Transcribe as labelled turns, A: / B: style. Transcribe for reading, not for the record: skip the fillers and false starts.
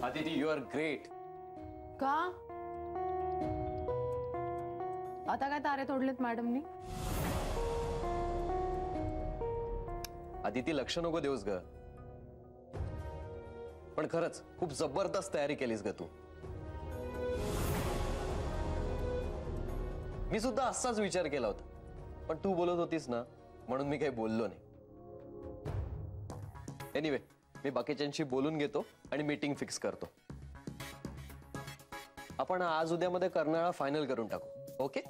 A: Aditi, you R great.
B: का आता काय तारे तोडलेत मॅडमनी?
A: आदिती, लक्ष नको देऊस ग. पण खरंच खूप जबरदस्त तयारी केलीस ग तू. मी सुद्धा असाच विचार केला होता, पण तू बोलत होतीस ना म्हणून मी काही बोललो नाही. एनिवे, मी बाकीच्यांशी बोलून घेतो आणि मीटिंग फिक्स करतो. आपण आज उद्यामध्ये कर्नाळा फायनल करून टाकू. ओके?